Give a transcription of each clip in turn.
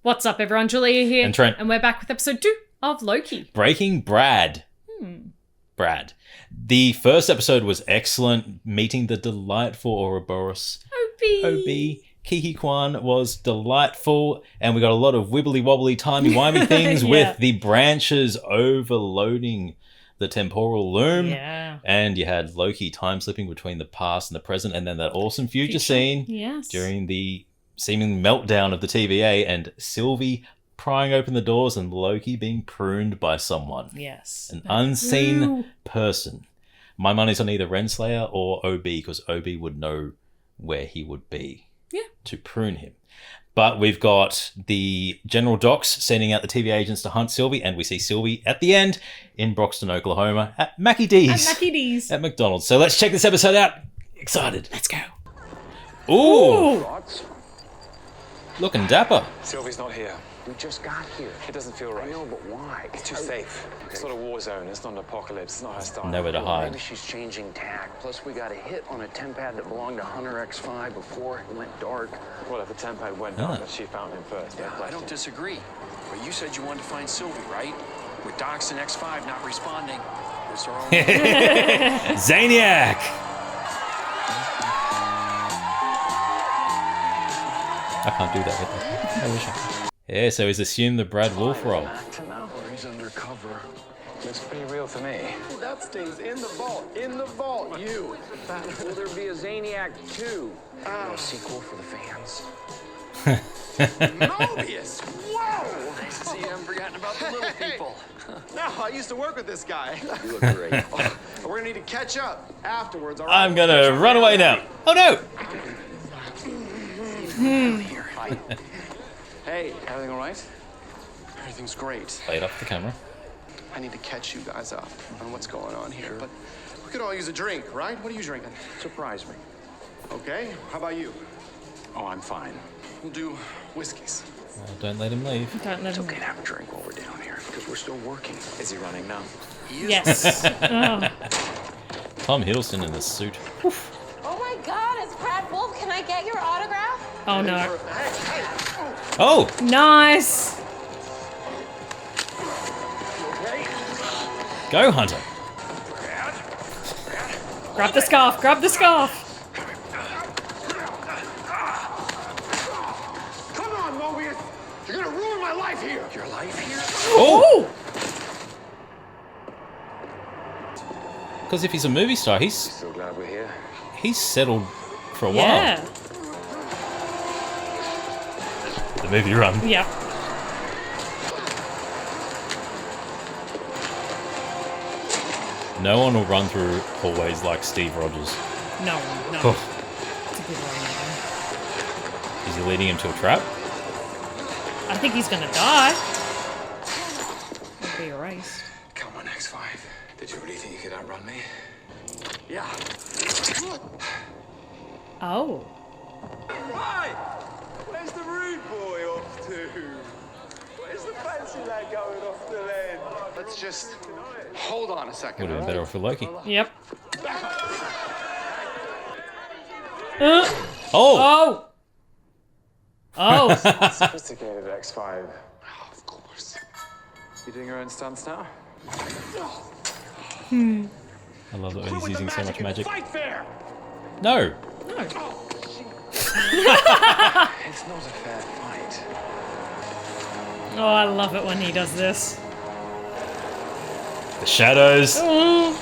What's up, everyone? Julia here. And Trent. And we're back with episode 2 of Loki. Breaking Brad. Brad. The first episode was excellent, meeting the delightful Ouroboros. Obi. Kiki Kwan was delightful, and we got a lot of wibbly-wobbly, timey-wimey things with the branches overloading the temporal loom. Yeah. And you had Loki time-slipping between the past and the present, and then that awesome future scene during the seeming meltdown of the TVA, and Sylvie prying open the doors and Loki being pruned by someone. Yes. An unseen person. My money's on either Renslayer or OB, because OB would know where he would be to prune him. But we've got the General Docs sending out the TVA agents to hunt Sylvie, and we see Sylvie at the end in Broxton, Oklahoma at Mackie D's. At McDonald's. So let's check this episode out. Excited. Let's go. Ooh. Looking dapper. Sylvie's not here. We just got here. It doesn't feel right. I know, but why? It's too safe. It's not a war zone. It's not an apocalypse. It's not her style. Nowhere to hide. Maybe she's changing tack. Plus, we got a hit on a tempad that belonged to Hunter X5 before it went dark. Well, if the tempad went dark, she found him first. Yeah, I don't disagree. But you said you wanted to find Sylvie, right? With Docs and X5 not responding. It's her own. Zaniac! I can't do that with her. I wish I could. Yeah, so he's assumed the Brad Wolf role. Or he's undercover. Looks pretty real to me. That stays in the vault. In the vault, you. Will there be a Zaniac 2? No sequel for the fans. Mobius! Whoa! Nice to see you haven't forgotten about the little people. No, I used to work with this guy. You look great. We're gonna need to catch up afterwards. All right? I'm gonna run away now. Oh no! Hi. Hey, everything all right? Everything's great. Play it off the camera. I need to catch you guys up on what's going on here, but we could all use a drink, right? What are you drinking? Surprise me. Okay, how about you? Oh, I'm fine. We'll do whiskeys. Don't let him leave. Don't let It's him. okay to have a drink while we're down here, because we're still working. Is he running now? Yes. Tom Hiddleston in the suit. Oh my God, it's Brad Wolf. Can I get your autograph? Oh no. Hey! Oh! Nice. Go, Hunter. Grab the scarf. Grab the scarf. Come on, Mobius! You're gonna ruin my life here! Your life here? Oh! Because if he's a movie star, he's So glad we're here. settled for a while. Yeah. The movie run. Yeah. No one will run through hallways like Steve Rogers. No. Oh. It's a good one. Is he leading him to a trap? I think he's gonna die. He'll be erased. Come on, X5. Did you really think you could outrun me? Yeah. Oh. Right! Where's the rude boy off to? Where's the fancy lad going off to then? Let's just hold on a second. Would have been better off for Loki. Yep. Oh! Oh. Sophisticated X5. Oh, of course. You doing your own stunts now? I love that when he's using so much magic. Fight fair! No! It's not a fair fight. Oh, I love it when he does this. The shadows. Oh!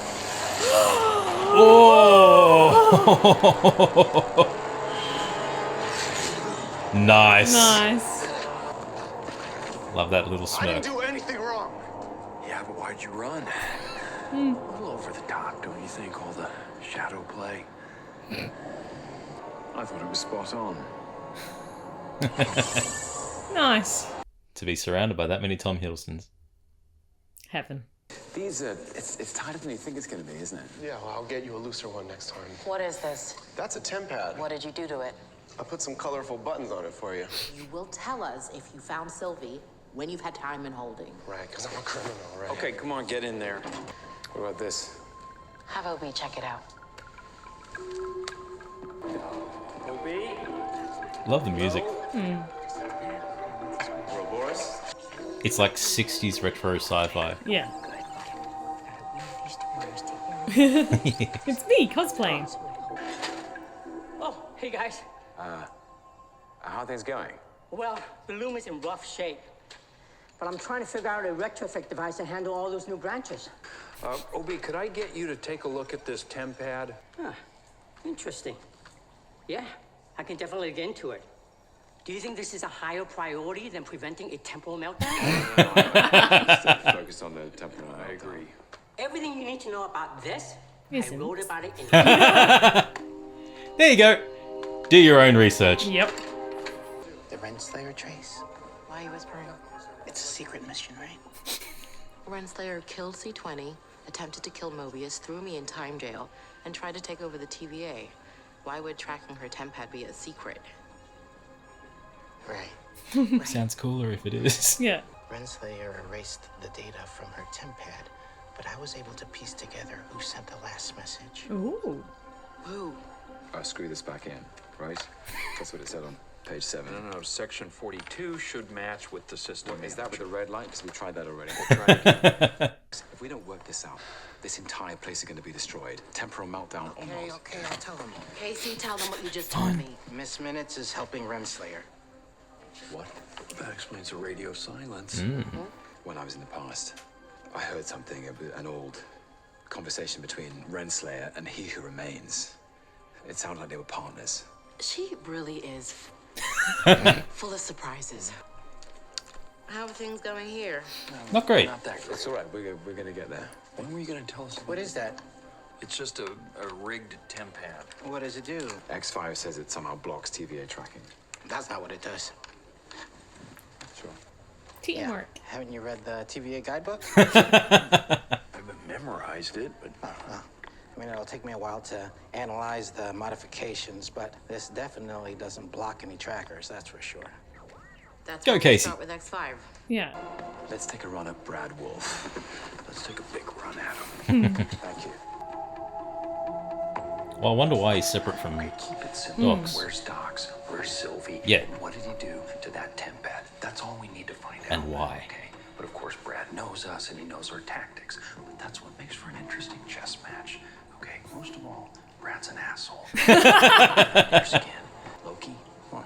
Nice. Nice. Love that little I didn't smirk. do anything wrong. Yeah, but why'd you run? A little over the top, don't you think? All the shadow play. I thought it was spot on. Nice. To be surrounded by that many Tom Hiddlestons. Heaven. These are... It's tighter than you think it's going to be, isn't it? Yeah, well, I'll get you a looser one next time. What is this? That's a tempad. What did you do to it? I put some colorful buttons on it for you. You will tell us if you found Sylvie when you've had time in holding. Right, because I'm a criminal, right? Okay, come on, get in there. What about this? Have OB check it out. Love the music. We're It's like 60s retro sci-fi. Yeah. It's me cosplaying. Oh, hey guys. How are things going? Well, the loom is in rough shape. But I'm trying to figure out a retrofit device to handle all those new branches. Obi, could I get you to take a look at this temp pad? Huh. Interesting. Yeah, I can definitely get into it. Do you think this is a higher priority than preventing a temporal meltdown? Still focused on the temporal. I agree. Everything you need to know about this, Isn't. I wrote about it in There you go. Do your own research. Yep. The Renslayer trace? Why are you whispering? It's a secret mission, right? Renslayer killed C-20, attempted to kill Mobius, threw me in time jail, and tried to take over the TVA. Why would tracking her temp pad be a secret? Right. Sounds cooler if it is. Yeah. Renslayer erased the data from her temp pad, but I was able to piece together who sent the last message. Ooh. Who? Screw this back in, right? That's what it said on page 7. No, section 42 should match with the system. Is that with the red light? Because we tried that already. If we don't work this out, this entire place is going to be destroyed. Temporal meltdown or Okay, not. okay, I'll tell them. Casey, tell them what you just told me. Miss Minutes is helping Renslayer. What? That explains the radio silence. When I was in the past, I heard something, an old conversation between Renslayer and He Who Remains. It sounded like they were partners. She really is full of surprises. How are things going here? Not great. Not that great. It's all right. We're going to get there. When were you going to tell us? What is that? It's just a rigged temp pad. What does it do? X5 says it somehow blocks TVA tracking. That's not what it does. Sure. Teamwork. Haven't you read the TVA guidebook? I've memorized it, but I mean, it'll take me a while to analyze the modifications, but this definitely doesn't block any trackers, that's for sure. That's Go, why we Casey. start with X5. Yeah. Let's take a run at Brad Wolf. let's take a big run at him. Thank you. Well, I wonder why he's separate from Keep it simple. Docs. Where's Docs? Where's Sylvie? Yeah. And what did he do to that temp pad? That's all we need to find out. And why. Okay. But of course, Brad knows us and he knows our tactics. But that's what makes for an interesting chess match. Okay. Most of all, Brad's an asshole. Your skin. Loki. Come on.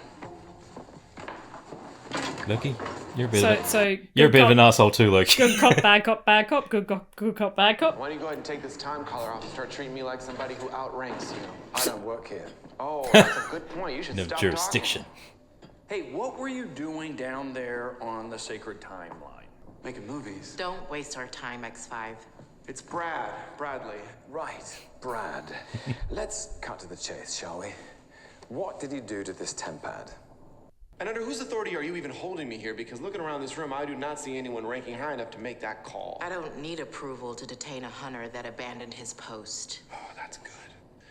Loki. You're a bit, You're a bit of an asshole too, Loki. Good cop, bad cop, bad cop, good cop, bad cop. Why don't you go ahead and take this time collar off and start treating me like somebody who outranks you? I don't work here. Oh, that's a good point. You should No stop jurisdiction. Hey, what were you doing down there on the sacred timeline? Making movies. Don't waste our time, X5. It's Bradley. Right, Brad. Let's cut to the chase, shall we? What did you do to this temp pad? And under whose authority are you even holding me here? Because looking around this room, I do not see anyone ranking high enough to make that call. I don't need approval to detain a hunter that abandoned his post. Oh, that's good.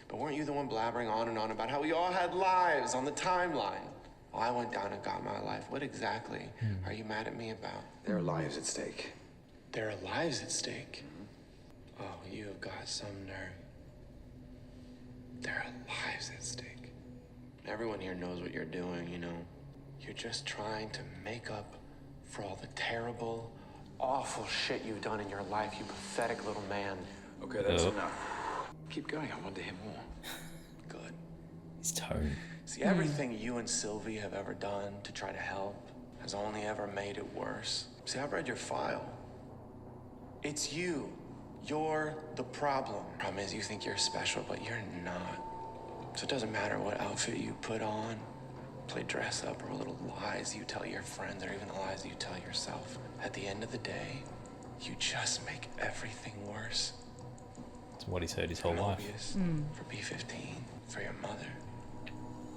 But weren't you the one blabbering on and on about how we all had lives on the timeline? Well, I went down and got my life. What exactly are you mad at me about? There are lives at stake. There are lives at stake. Oh, you have got some nerve. There are lives at stake. Everyone here knows what you're doing, you know. You're just trying to make up for all the terrible, awful shit you've done in your life, you pathetic little man. Okay, that's enough. Keep going. I want to hear more. Good. His tone. See, everything you and Sylvie have ever done to try to help has only ever made it worse. See, I've read your file. It's you. You're the problem. Problem is you think you're special, but you're not. So it doesn't matter what outfit you put on, play dress up, or little lies you tell your friends, or even the lies you tell yourself. At the end of the day, you just make everything worse. It's what he's heard his whole life. Mobius, for B-15, for your mother.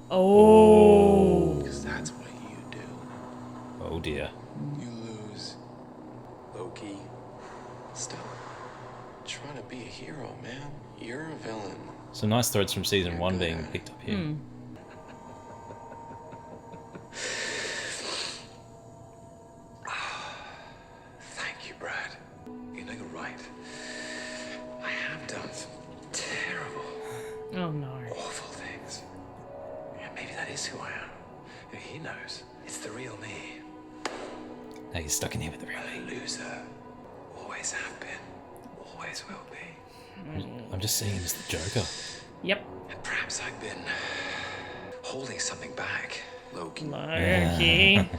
Oh. Because that's what you do. Oh dear. You lose. Loki. Stop trying to be a hero, man. You're a villain. Some nice threads from season 1 being picked up here. Thank you, Brad. You know, you're right. I have done some terrible, Oh no. awful things. Yeah, maybe that is who I am. Yeah, he knows. It's the real me. Now you're stuck in here with the real me. A loser. Always have been. Always will be. I'm just seeing him as the Joker. Yep. And perhaps I've been holding something back. Loki. Loki.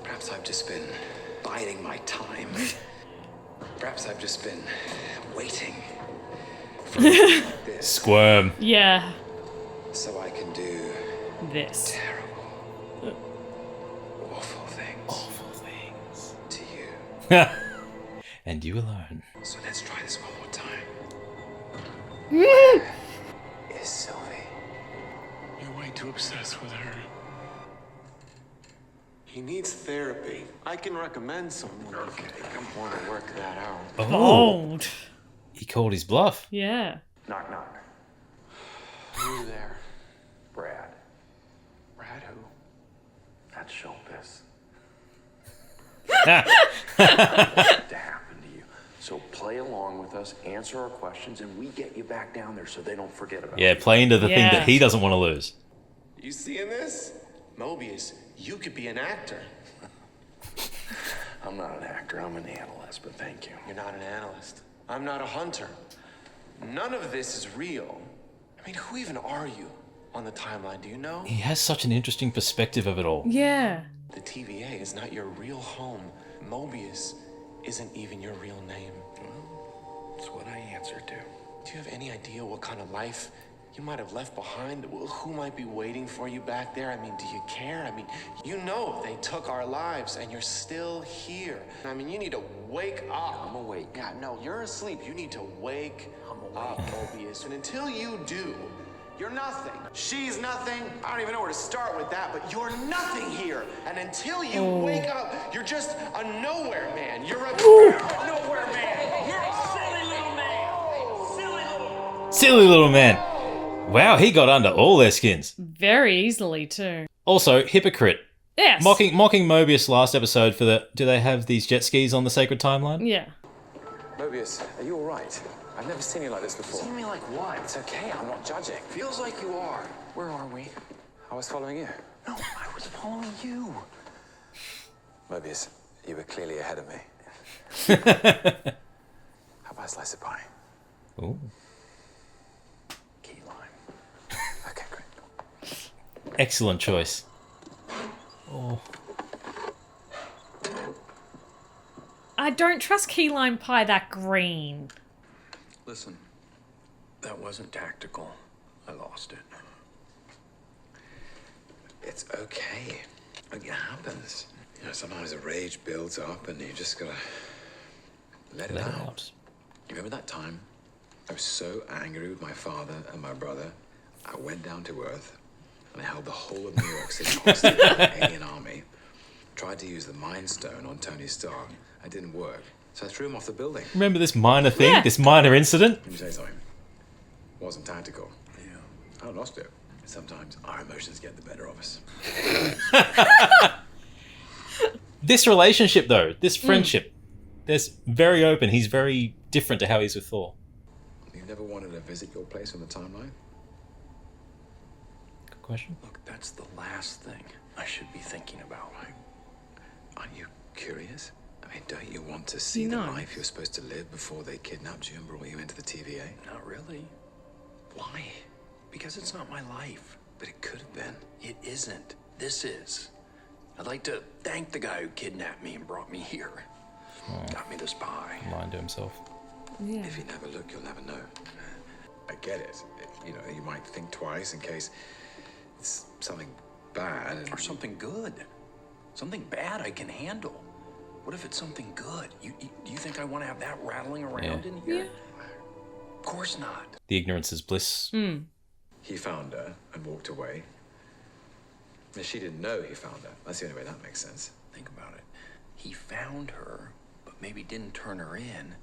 Perhaps I've just been biding my time. Perhaps I've just been waiting for a moment like this. Squirm. Yeah. So I can do This. terrible, awful things. Awful things. To you. And you alone. So let's try this one more time. Is Sylvie? You're way too obsessed with her. He needs therapy. I can recommend someone. Okay, come on. Want to work that out. Oh. Bold. He called his bluff. Yeah. Knock, knock. Who's there? Brad. Brad who? That's showbiz. What happened to you? So play along with us, answer our questions, and we get you back down there so they don't forget about Yeah, you. play into the thing Yeah. that he doesn't want to lose. You seeing this? Mobius, you could be an actor. I'm not an actor, I'm an analyst, but thank you. You're not an analyst. I'm not a hunter. None of this is real. I mean, who even are you on the timeline? Do you know? He has such an interesting perspective of it all. Yeah. The TVA is not your real home. Mobius isn't even your real name. Well, that's what I answered to. Do you have any idea what kind of life you might have left behind? Who might be waiting for you back there? I mean, do you care? I mean, you know they took our lives and you're still here. I mean, you need to wake up. I'm awake. Yeah, no, you're asleep. You need to wake up, Mobius. And until you do, you're nothing. She's nothing. I don't even know where to start with that, but you're nothing here. And until you wake up, you're just a nowhere man. You're a nowhere man. You're a silly little man. Silly little. Silly little man. Wow, he got under all their skins. Very easily, too. Also, hypocrite. Yes. Mocking Mobius last episode for the... Do they have these jet skis on the sacred timeline? Yeah. Mobius, are you all right? I've never seen you like this before. See me like what? It's okay, I'm not judging. Feels like you are. Where are we? I was following you. No, I was following you. Mobius, you were clearly ahead of me. How about a slice of pie? Ooh. Key lime. Okay, great. Excellent choice. Oh. I don't trust key lime pie that green. Listen, that wasn't tactical. I lost it. It's okay. It happens. You know, sometimes the rage builds up and you just gotta let it out. You remember that time? I was so angry with my father and my brother, I went down to Earth and I held the whole of New York City hostage to the alien army. Tried to use the Mind Stone on Tony Stark. It didn't work. So I threw him off the building. Remember this minor thing? Yeah. This minor incident? Let me tell you something. Wasn't tactical. Yeah. I lost it. Sometimes our emotions get the better of us. This relationship, though, this friendship, there's very open. He's very different to how he is with Thor. You've never wanted to visit your place on the timeline? Good question. Look, that's the last thing I should be thinking about. Right. Aren't you curious? I mean, don't you want to see the life you're supposed to live before they kidnapped you and brought you into the TVA? Not really. Why? Because it's not my life. But it could have been. It isn't. This is. I'd like to thank the guy who kidnapped me and brought me here. Got me this pie. Lying to himself. Yeah. If you never look, you'll never know. I get it. You know, you might think twice in case it's something bad. Or something good. Something bad I can handle. What if it's something good? You think I want to have that rattling around in here? Yeah. Of course not. The ignorance is bliss. He found her and walked away. And she didn't know he found her. That's the only way that makes sense. Think about it. He found her, but maybe didn't turn her in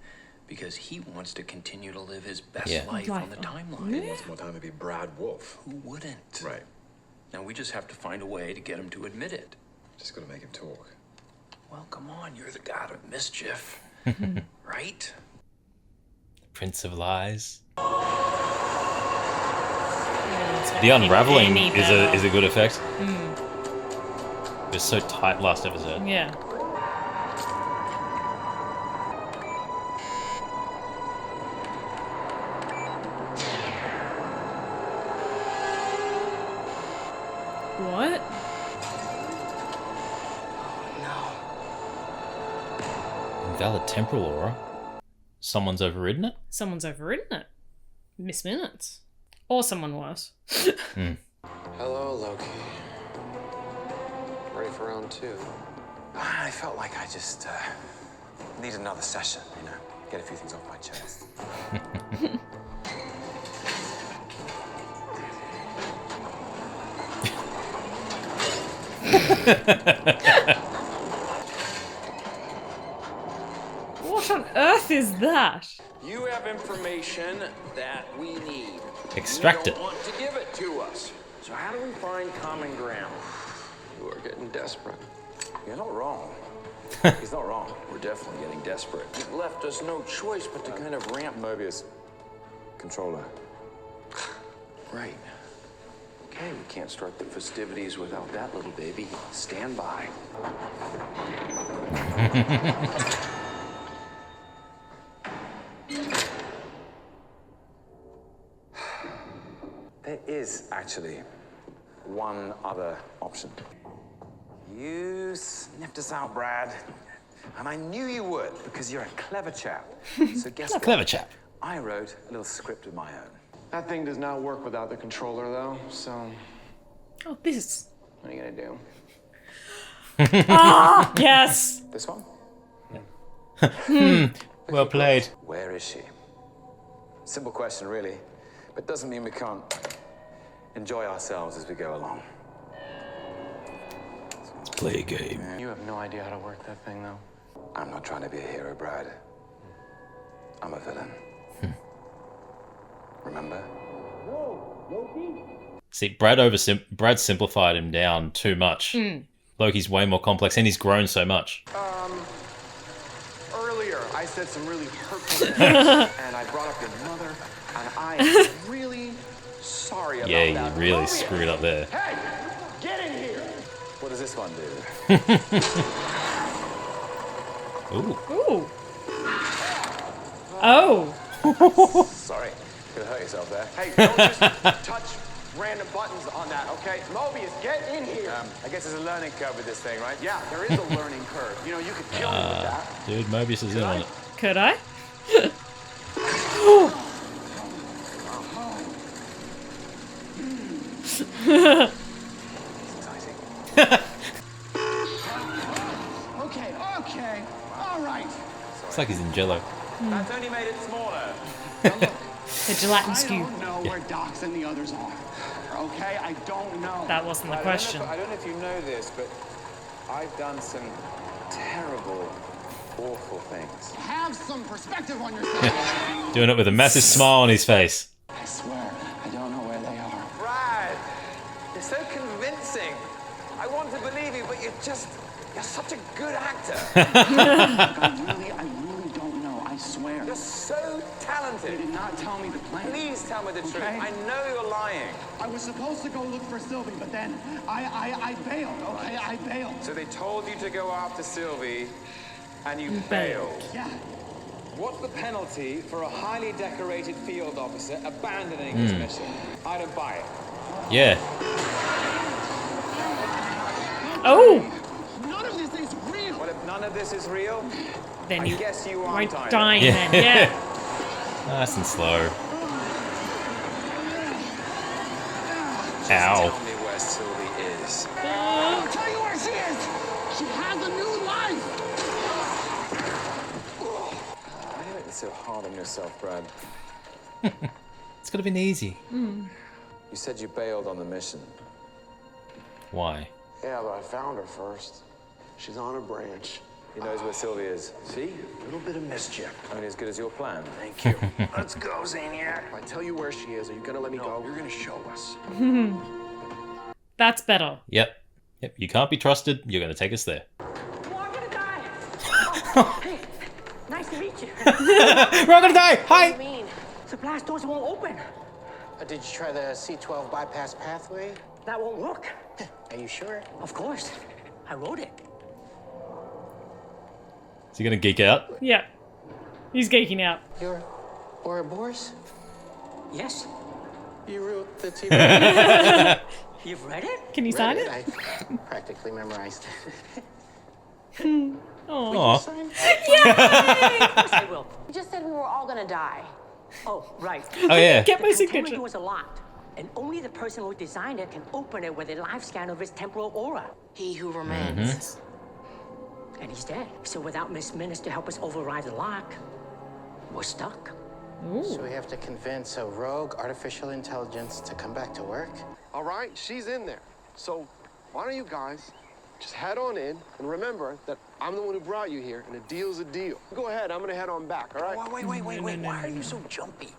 because he wants to continue to live his best life on the timeline. He wants more time to be Brad Wolf. Who wouldn't? Right. Now we just have to find a way to get him to admit it. Just gotta make him talk. Well, come on, you're the god of mischief, right? Prince of Lies. The unraveling is a good effect. It was so tight last episode. Yeah. Valid temporal aura. Someone's overridden it? Someone's overridden it. Miss Minutes. Or someone worse. Hello, Loki. Ready for round 2? I felt like I just need another session, you know, get a few things off my chest. What on earth is that? You have information that we need. Extract You it. don't want to give it to us. So how do we find common ground? You are getting desperate. You're not wrong. He's not wrong. We're definitely getting desperate. It left us no choice but to kind of ramp. Mobius, controller. Right. Okay, we can't start the festivities without that little baby. Stand by. There is actually one other option. You sniffed us out, Brad. And I knew you would, because you're a clever chap. So guess what? Clever chap. I wrote a little script of my own. That thing does not work without the controller, though, so Oh, this. what are you gonna do? Ah, yes. This one? Well played. Where is she? Simple question, really. But doesn't mean we can't enjoy ourselves as we go along. Play a game. You have no idea how to work that thing, though. I'm not trying to be a hero, Brad. I'm a villain. Remember? See, Brad simplified him down too much. Loki's way more complex, and he's grown so much. Earlier, I said some really hurtful things, and I brought up your mother, and I am really sorry about Yeah, that. you really Mobius! screwed up there. Hey, get in here! What does this one do? Ooh. Ooh. Oh. Sorry. Could hurt yourself there. Hey, don't just touch random buttons on that, okay? Mobius, get in here! I guess there's a learning curve with this thing, right? Yeah, there is a learning curve. You know, you could kill me with that. Dude, Mobius is in on it. Could I? Exciting. Okay, all right. It's like he's in Jello. That's only made it smaller. The gelatin I skew. don't know where Docs and the others are. Okay, I don't know. That wasn't the question. I don't know if you know this, but I've done some terrible, awful things. Have some perspective on yourself. Doing it with a massive smile on his face. I swear, I don't know where they are. Brad, you're so convincing. I want to believe you, but you're such a good actor. I really don't know. I swear. You're so They talented. did not tell me the plan. Please tell me the truth. Okay. I know you're lying. I was supposed to go look for Sylvie, but then I bailed. Okay, I bailed. So they told you to go after Sylvie, and you bailed. failed. Yeah. What's the penalty for a highly decorated field officer abandoning his mission? I don't buy it. Yeah. Oh. None of this is real. Well, if none of this is real, Then I you guess you won't aren't either. die then. Yeah. Nice and slow. Tell Ow. me where Sylvie is. I'll tell you where she is. She has a new life. Why are you making it so hard on yourself, Brad? It's gotta been easy. You said you bailed on the mission. Why? Yeah, but I found her first. She's on a branch. He knows where Sylvie is. See? A little bit of mischief. Only as good as your plan. Thank you. Let's go, Zaniac. If I tell you where she is, are you gonna let me go? You're gonna show us. That's better. Yep. Yep. You can't be trusted. You're gonna take us there. Well, I'm gonna die. Oh, hey, nice to meet you. We're gonna die! Hi! mean? The blast doors won't open. Did you try the C12 bypass pathway? That won't work. Are you sure? Of course. I wrote it. Is he gonna geek out? Yeah. He's geeking out. You're Ouroboros? Yes. You wrote the TV. You've read it? Can you sign Read it? I practically memorized it. Oh. Aw. Sign? Yeah. Of course I will. You just said we were all gonna die. Oh, right. Oh yeah. Get my The containment signature. door is locked, and only the person who designed it can open it with a live scan of his temporal aura. He who remains. And he's dead. So without Miss Minutes to help us override the lock, we're stuck. So we have to convince a rogue artificial intelligence to come back to work? All right, she's in there. So why don't you guys just head on in and remember that I'm the one who brought you here, and a deal's a deal. Go ahead, I'm gonna head on back, all right? Wait. Why are you so jumpy?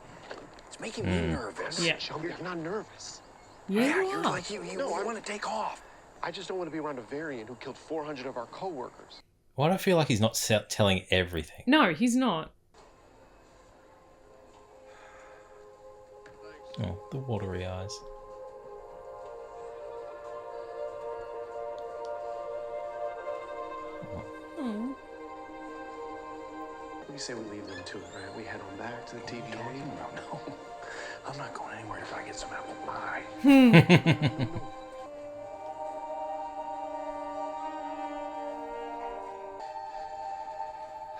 It's making me nervous. Yeah. Jumpy, I'm not nervous. Yeah, You're like, you want to take off. I just don't want to be around a variant who killed 400 of our co-workers. Why do I feel like he's not telling everything? No, he's not. Oh, the watery eyes. We say we leave them to it, right? We head on back to the TVA. No. I'm not going anywhere if I get some apple pie.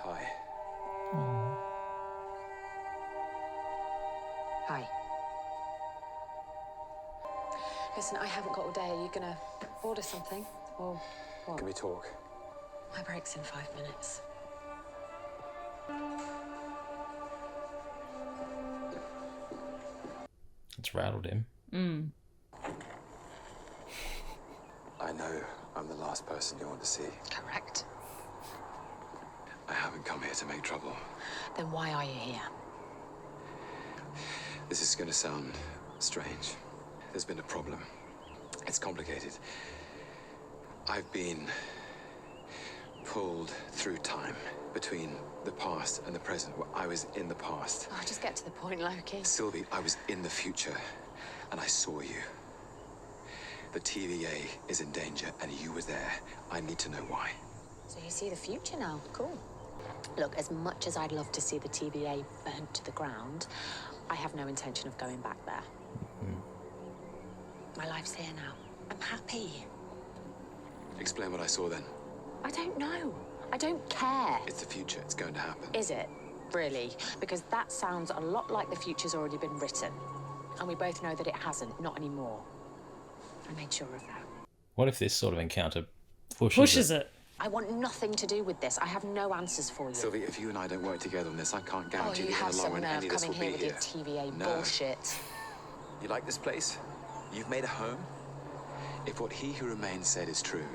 Hi. Hi. Listen, I haven't got all day. Are you gonna order something? Or what? Can we talk? My break's in 5 minutes. It's rattled him. I know I'm the last person you want to see. Correct. I haven't come here to make trouble. Then why are you here? This is going to sound strange. There's been a problem. It's complicated. I've been pulled through time between the past and the present. Well, I was in the past. Oh, just get to the point, Loki. Sylvie, I was in the future, and I saw you. The TVA is in danger, and you were there. I need to know why. So you see the future now. Cool. Look, as much as I'd love to see the TVA burnt to the ground, I have no intention of going back there. My life's here now. I'm happy. Explain what I saw then. I don't know. I don't care. It's the future. It's going to happen. Is it? Really? Because that sounds a lot like the future's already been written. And we both know that it hasn't, not anymore. I made sure of that. What if this sort of encounter Pushes it. I want nothing to do with this. I have no answers for you. Sylvie, if you and I don't work together on this, I can't Oh, guarantee you that in have the long some run any nerve of this will coming be here with here. your TVA No. bullshit. You like this place? You've made a home? If what He Who Remains said is true,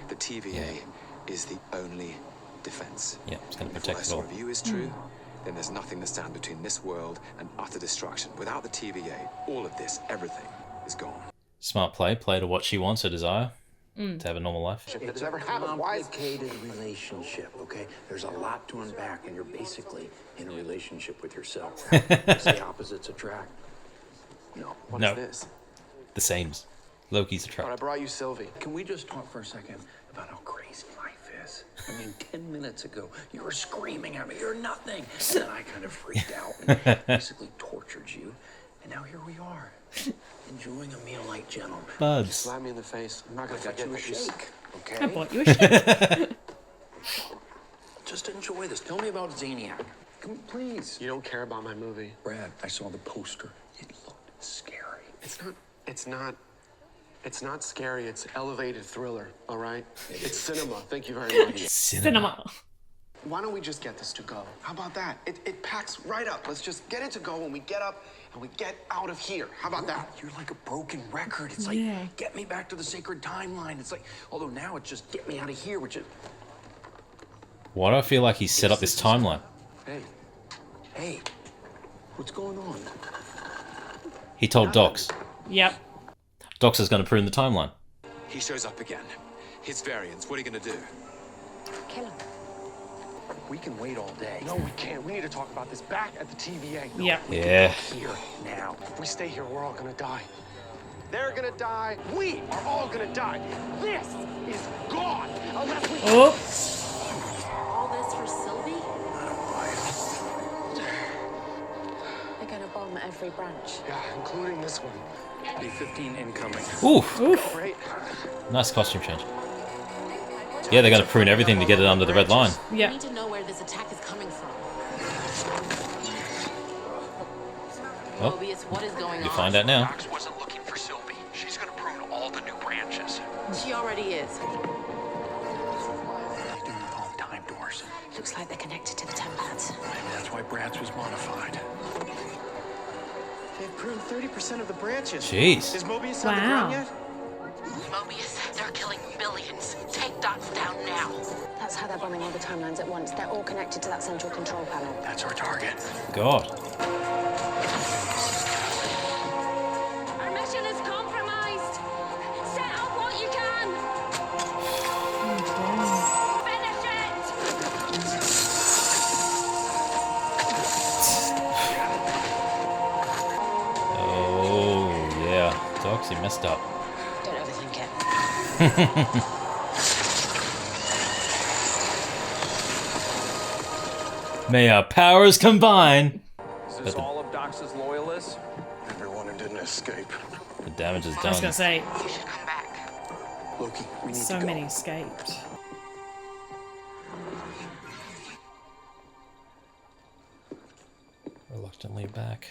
the TVA is the only defense. Yeah, it's going to If what I protect it saw all. of you is true, then there's nothing that stands between this world and utter destruction. Without the TVA, all of this, everything, is gone. Smart play. Play to what she wants, her desire. To have a normal life. It's a complicated relationship, okay? There's a lot to unpack when you're basically in a relationship with yourself. Say opposites attract. No. What No. is this? The sames. Loki's a But I trap. brought you Sylvie. Can we just talk for a second about how crazy life is? I mean, 10 minutes ago, you were screaming at me, you're nothing. And then I kind of freaked out and basically tortured you. And now here we are, enjoying a meal like gentlemen. Buds. Slap me in the face. I'm not I gonna got forget you a what you said. shake, okay? I bought you a shake. Just enjoy this. Tell me about Zaniac. Come, please. You don't care about my movie. Brad, I saw the poster. It looked scary. It's not scary. It's elevated thriller, all right? It's cinema. Thank you very much. Cinema. Why don't we just get this to go? How about that? It packs right up. Let's just get it to go when we get up and we get out of here. How about that? You're like a broken record. It's like, Yeah. get me back to the sacred timeline. It's like, although now it's just get me out of here, which is, Why do I feel like he's set up this timeline? hey, what's going on? He told Docs. Yep. Docs is going to prune the timeline. He shows up again. His variants. What are you going to do? Kill him. We can wait all day. No, we can't. We need to talk about this back at the TVA. No, Yep. Yeah. Here, now. if we stay here, we're all gonna die. They're gonna die. We are all gonna die. This is gone unless we. Oh. All this for Sylvie? They're going to bomb every branch. Yeah, including this one. B-15 incoming. Oof. Great. Nice costume change. Yeah, they're going to prune everything to get it under the red line. We Yeah. need to know where this attack Well, Mobius, what is going you on? find out now. Dox wasn't looking for Sylvie. She's gonna prune all the new branches. She already is. What are you doing with all the time doors? Looks like they're connected to the temp pads. Maybe that's why Brad's was modified. They've pruned 30% of the branches. Jeez. Is Mobius on the Wow. ground yet? Mobius, they're killing billions. Take Dots down now. That's how they're bombing all the timelines at once. They're all connected to that central control panel. That's our target. God. Our mission is compromised. Set up what you can. Finish it. Oh, yeah. Dox, you messed up. Don't overthink it. May our powers combine. Is But this the- all of Dox's loyalists? Everyone who didn't escape. The damage is I was done. gonna say, You should come back. Loki, we need so to go. many escaped. Reluctantly back.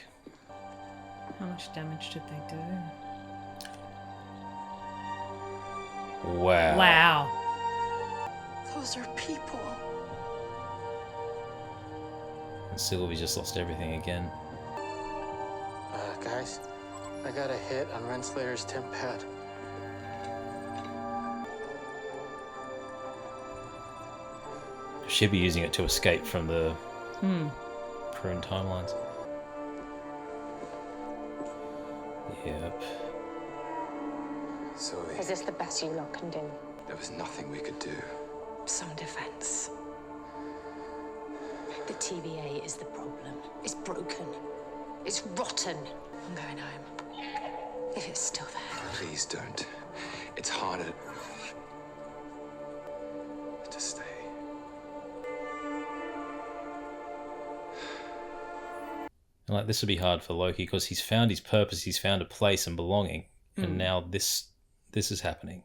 How much damage did they do? Wow. Wow. Those are people. And Sylvie just lost everything again. Guys, I got a hit on Renslayer's temp pad. She'd be using it to escape from the prune timelines. Yep. Sylvie, Is this the best you lot can do? there was nothing we could do. Some defense. The TVA is the problem. It's broken. It's rotten. I'm going home. If it's still there. Please don't. It's harder to stay. And like this would be hard for Loki because he's found his purpose, he's found a place and belonging, and now this is happening.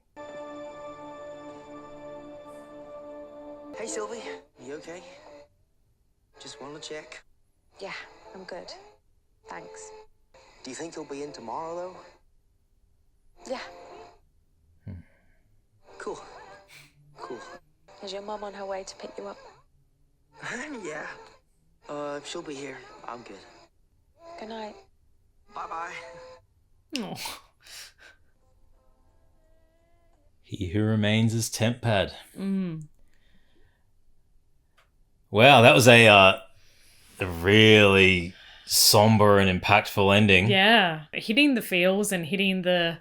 Hey, Sylvie. You okay? Just want to check. Yeah, I'm good. Thanks. Do you think you'll be in tomorrow, though? Yeah. Cool. Cool. Is your mum on her way to pick you up? Yeah. She'll be here. I'm good. Good night. Bye-bye. Oh. He who remains is temp pad. Wow, that was a really somber and impactful ending. Yeah. Hitting the feels and hitting the,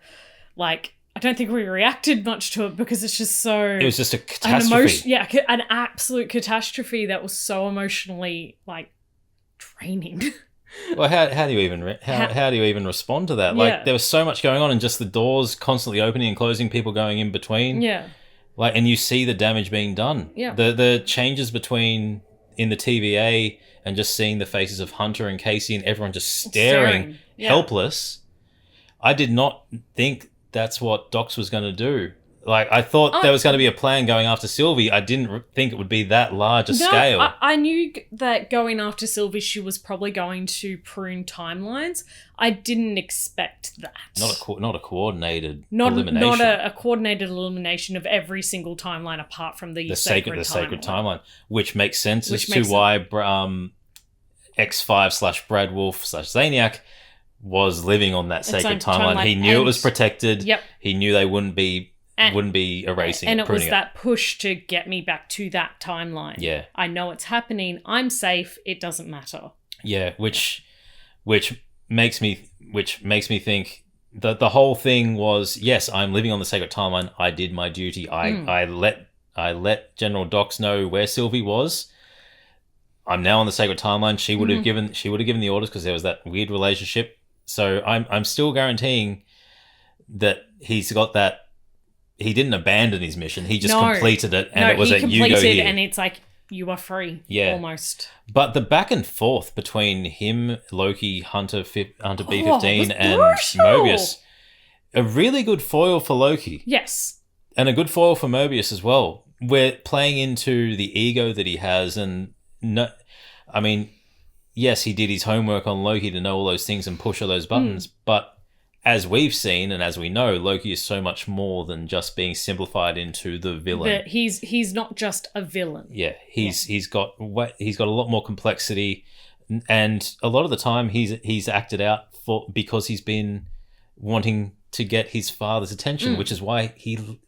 like, I don't think we reacted much to it because it's just so... It was just a catastrophe. An absolute catastrophe that was so emotionally, like, draining. Well, how do you even how do you even respond to that? Like, Yeah. there was so much going on, and just the doors constantly opening and closing, people going in between. Yeah. Like, and you see the damage being done. Yeah. The changes between in the TVA and just seeing the faces of Hunter and Casey and everyone just staring. Yeah. Helpless. I did not think that's what Dox was going to do. Like, I thought there was going to be a plan going after Sylvie. I didn't think it would be that large a scale. I knew that going after Sylvie, she was probably going to prune timelines. I didn't expect that. Not a coordinated elimination. Not a coordinated elimination of every single timeline apart from the sacred timeline, which makes sense Which as to makes why X5 / Brad Wolf / Zaniac was living on that sacred own timeline. timeline. He knew it And- was protected. Yep. He knew they wouldn't be erasing and it, it was pruning that push to get me back to that timeline. Yeah. I know it's happening. I'm safe. It doesn't matter. Yeah, which makes me think that the whole thing was, yes, I'm living on the sacred timeline. I did my duty. I let General Dox know where Sylvie was. I'm now on the sacred timeline. She would have given the orders because there was that weird relationship. So I'm still guaranteeing that he's got that. He didn't abandon his mission. He just completed it, and it was a you go here. And it's like you are free. Yeah, almost. But the back and forth between him, Loki, Hunter B-15, was and brutal. Mobius, a really good foil for Loki. Yes, and a good foil for Mobius as well. We're playing into the ego that he has, and no, I mean, yes, he did his homework on Loki to know all those things and push all those buttons, but as we've seen and as we know, Loki is so much more than just being simplified into the villain. That he's not just a villain. Yeah, he's got a lot more complexity, and a lot of the time he's acted out because he's been wanting to get his father's attention, which is why you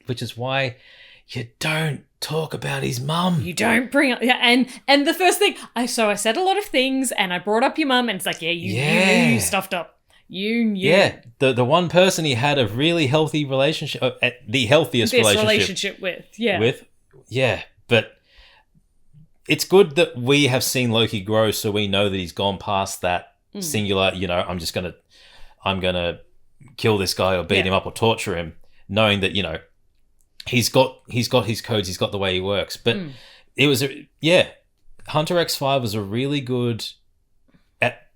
don't talk about his mum. You don't bring up and the first thing I said a lot of things and I brought up your mum and it's like you stuffed up. You knew. Yeah, the one person he had a really healthy relationship, the healthiest relationship with. Yeah, but it's good that we have seen Loki grow, so we know that he's gone past that singular. I'm gonna kill this guy or beat him up or torture him, knowing that he's got his codes, he's got the way he works. But it was Hunter X5 was a really good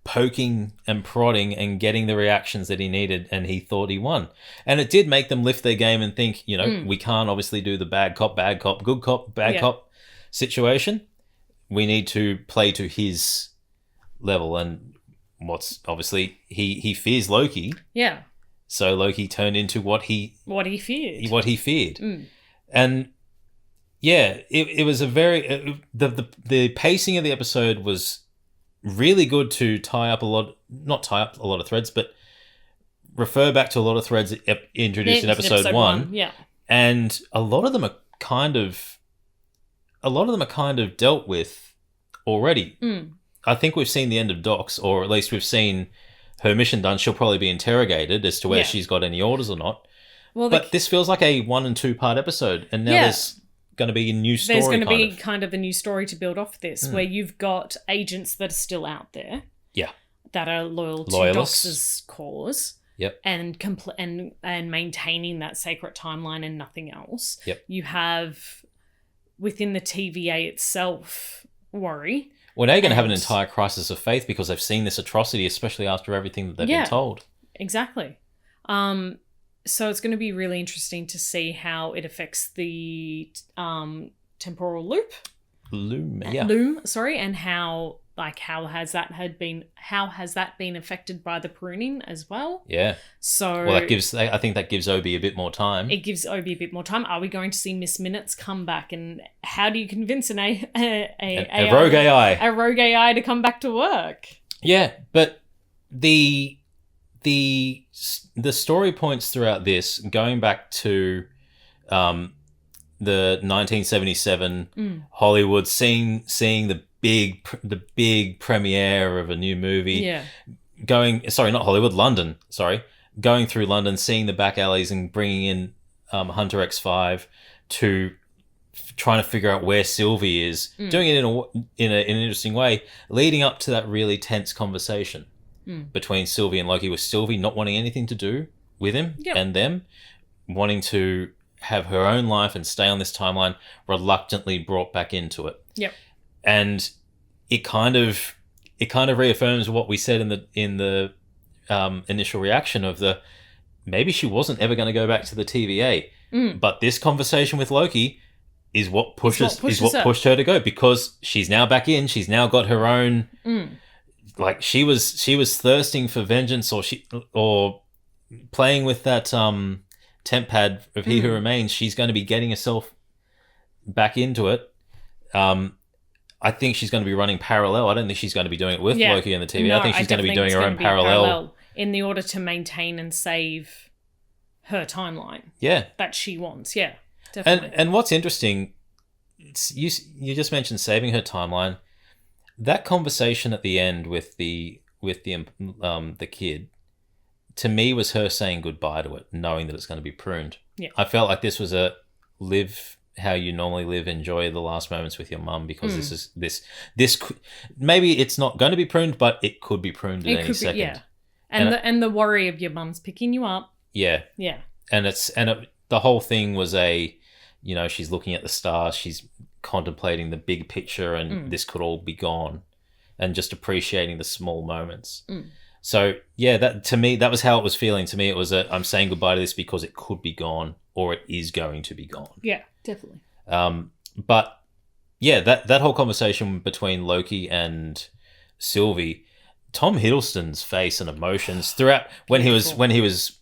poking and prodding and getting the reactions that he needed, and he thought he won. And it did make them lift their game and think, we can't obviously do the bad cop, good cop, bad cop situation. We need to play to his level. And what's obviously he fears Loki. Yeah. So Loki turned into what he feared. And yeah, it was a very the pacing of the episode was really good to not tie up a lot of threads, but refer back to a lot of threads introduced in episode one. Yeah. And a lot of them are kind of dealt with already. I think we've seen the end of Docs, or at least we've seen her mission done. She'll probably be interrogated as to whether she's got any orders or not. Well, but this feels like a 1 and 2 part episode, and now there's going to be a new story. There's going to be kind of a new story to build off this, where you've got agents that are still out there. Yeah. That are loyal to Dox's cause. Yep. And maintaining that sacred timeline and nothing else. Yep. You have within the TVA itself worry. Well, now you're going to have an entire crisis of faith because they've seen this atrocity, especially after everything that they've been told. Exactly. So it's going to be really interesting to see how it affects the temporal loom, and how has that been affected by the pruning as well? Yeah. So I think that gives Obi a bit more time. It gives Obi a bit more time. Are we going to see Miss Minutes come back, and how do you convince a rogue AI to come back to work? Yeah, but the story points throughout this, going back to the 1977 Hollywood, seeing the big premiere of a new movie. Yeah. London. Going through London, seeing the back alleys and bringing in Hunter X5 to trying to figure out where Sylvie is, doing it in an interesting way, leading up to that really tense conversation between Sylvie and Loki, with Sylvie not wanting anything to do with him and them, wanting to have her own life and stay on this timeline, reluctantly brought back into it. Yep. And it kind of reaffirms what we said in the initial reaction of maybe she wasn't ever going to go back to the TVA, but this conversation with Loki is what pushed her to go, because she's now back in. She's now got her own. Like she was thirsting for vengeance, or playing with that temp pad of He Who Remains. She's going to be getting herself back into it. I think she's going to be running parallel. I don't think she's going to be doing it with Loki and the TV. No, I think she's going to be doing her own parallel in the order to maintain and save her timeline. Yeah, that she wants. Yeah, definitely. And what's interesting, you just mentioned saving her timeline. That conversation at the end with the kid, to me, was her saying goodbye to it, knowing that it's going to be pruned. Yeah, I felt like this was a live how you normally live, enjoy the last moments with your mum, because this maybe it's not going to be pruned, but it could be pruned at any second. Yeah, and the worry of your mum's picking you up. Yeah, yeah, and the whole thing was she's looking at the stars, she's contemplating the big picture, and this could all be gone, and just appreciating the small moments. So yeah, that to me, that was how it was feeling. To me, it was I'm saying goodbye to this because it could be gone, or it is going to be gone. Yeah, definitely. But yeah, that whole conversation between Loki and Sylvie, Tom Hiddleston's face and emotions throughout when he was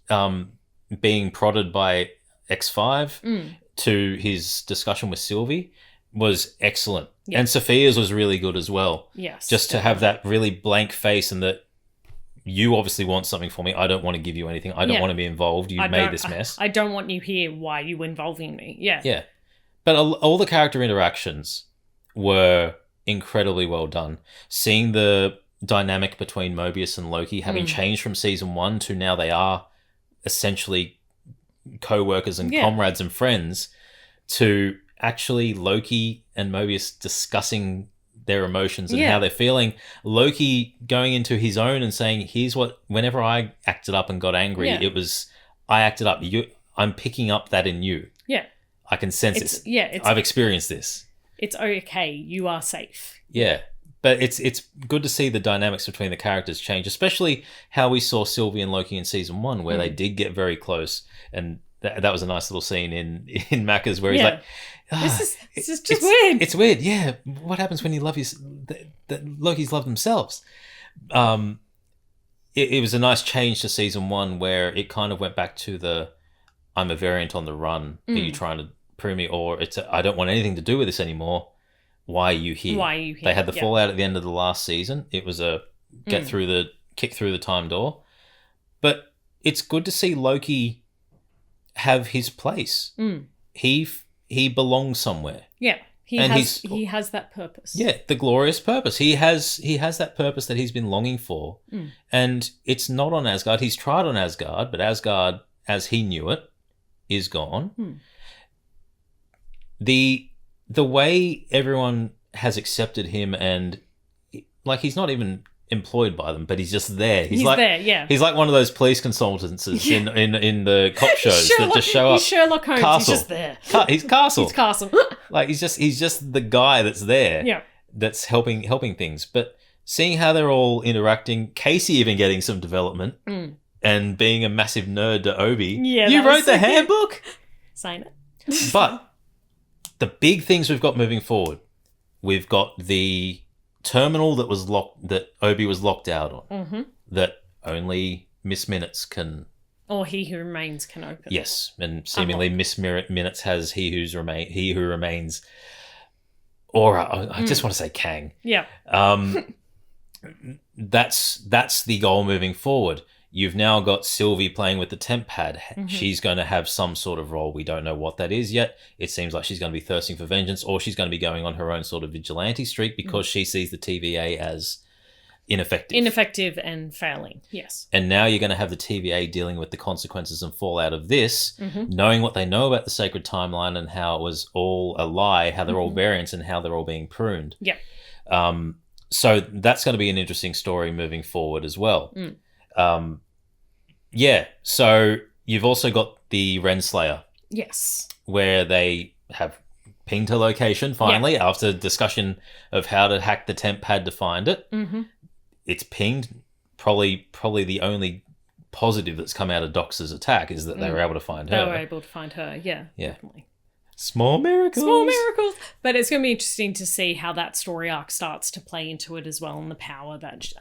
being prodded by X5 to his discussion with Sylvie was excellent. Yep. And Sophia's was really good as well. Yes. Just to have that really blank face and that you obviously want something for me. I don't want to give you anything. I don't want to be involved. You've made this mess. I don't want you here. Why are you involving me? Yeah. Yeah. But all the character interactions were incredibly well done. Seeing the dynamic between Mobius and Loki having changed from season 1 to now they are essentially co-workers and comrades and friends, to actually Loki and Mobius discussing their emotions and how they're feeling. Loki going into his own and saying, here's what, whenever I acted up and got angry, it was, I acted up. I'm picking up that in you. Yeah. I can sense it. Yeah. I've experienced this. It's okay. You are safe. Yeah. But it's good to see the dynamics between the characters change, especially how we saw Sylvie and Loki in season 1, where they did get very close. And that was a nice little scene in Macca's where he's like, this is just weird. It's weird, yeah. What happens when you love that Loki's loved themselves? It was a nice change to season 1 where it kind of went back to the, I'm a variant on the run. Are you trying to prove me? Or it's I don't want anything to do with this anymore. Why are you here? Why are you here? They had the fallout at the end of the last season. It was a kick through the time door. But it's good to see Loki have his place. He belongs somewhere. Yeah. He has that purpose. Yeah, the glorious purpose. He has that purpose that he's been longing for. And it's not on Asgard. He's tried on Asgard, but Asgard, as he knew it, is gone. The way everyone has accepted him, and like he's not even employed by them, but he's just there. He's like there, yeah. He's like one of those police consultants in the cop shows that just show up. He's Sherlock Holmes. Castle. He's just there. He's Castle. He's Castle. Like he's just the guy that's there. Yeah. That's helping things. But seeing how they're all interacting, Casey even getting some development and being a massive nerd to Obi. Yeah, you wrote the handbook? Sign it. But the big things we've got moving forward, we've got the terminal that Obi was locked out on, that only Miss Minutes can, or He Who Remains can open. Yes, and seemingly Miss Minutes has He Who Remains, or I just want to say Kang. Yeah. That's the goal moving forward. You've now got Sylvie playing with the temp pad. She's going to have some sort of role. We don't know what that is yet. It seems like she's going to be thirsting for vengeance, or she's going to be going on her own sort of vigilante streak because she sees the TVA as ineffective. Ineffective and failing, yes. And now you're going to have the TVA dealing with the consequences and fallout of this, knowing what they know about the sacred timeline and how it was all a lie, how they're all variants and how they're all being pruned. Yeah. So that's going to be an interesting story moving forward as well. So you've also got the Renslayer. Yes. Where they have pinged her location finally after discussion of how to hack the temp pad to find it. It's pinged. Probably the only positive that's come out of Dox's attack is that they were able to find her. They were able to find her, yeah. Definitely. Small miracles. But it's going to be interesting to see how that story arc starts to play into it as well, and the power that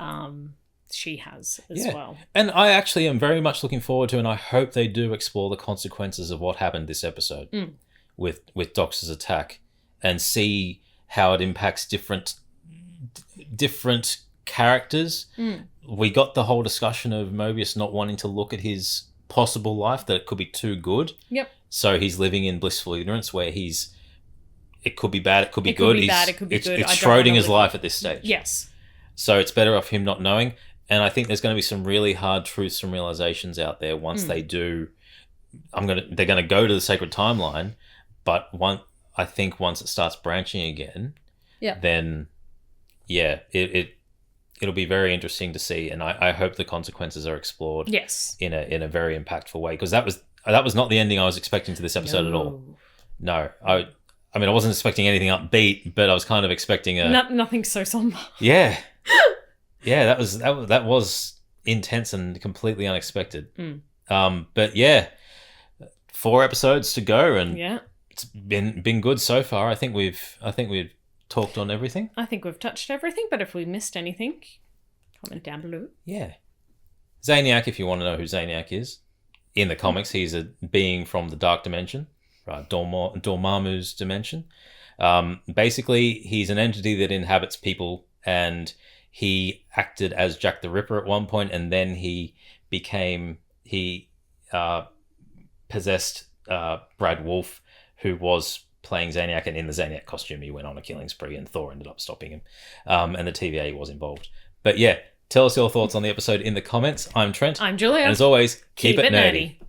she has as well. And I actually am very much looking forward to, and I hope they do explore the consequences of what happened this episode with Dox's attack, and see how it impacts different characters. We got the whole discussion of Mobius not wanting to look at his possible life, that it could be too good. Yep. So he's living in blissful ignorance where it could be bad, it could be good. It could be good. It's Schrodinger's life at this stage. Yes. So it's better off him not knowing. And I think there's going to be some really hard truths and realizations out there once they do. They're going to go to the sacred timeline, but I think once it starts branching again, then it'll be very interesting to see, and I hope the consequences are explored. Yes. In a very impactful way, because that was not the ending I was expecting to this episode at all. No, I mean I wasn't expecting anything upbeat, but I was kind of expecting nothing so somber. Yeah. Yeah, that was intense and completely unexpected. But yeah, 4 episodes to go, and it's been good so far. I think we've talked on everything? I think we've touched everything, but if we missed anything, comment down below. Yeah. Zaniac, if you want to know who Zaniac is, in the comics, he's a being from the Dark Dimension, right? Dormammu's dimension. Basically, he's an entity that inhabits people, and he acted as Jack the Ripper at one point, and then he possessed Brad Wolfe, who was playing Zaniac, and in the Zaniac costume, he went on a killing spree, and Thor ended up stopping him, and the TVA was involved. But yeah, tell us your thoughts on the episode in the comments. I'm Trent. I'm Julia. And as always, keep it nerdy.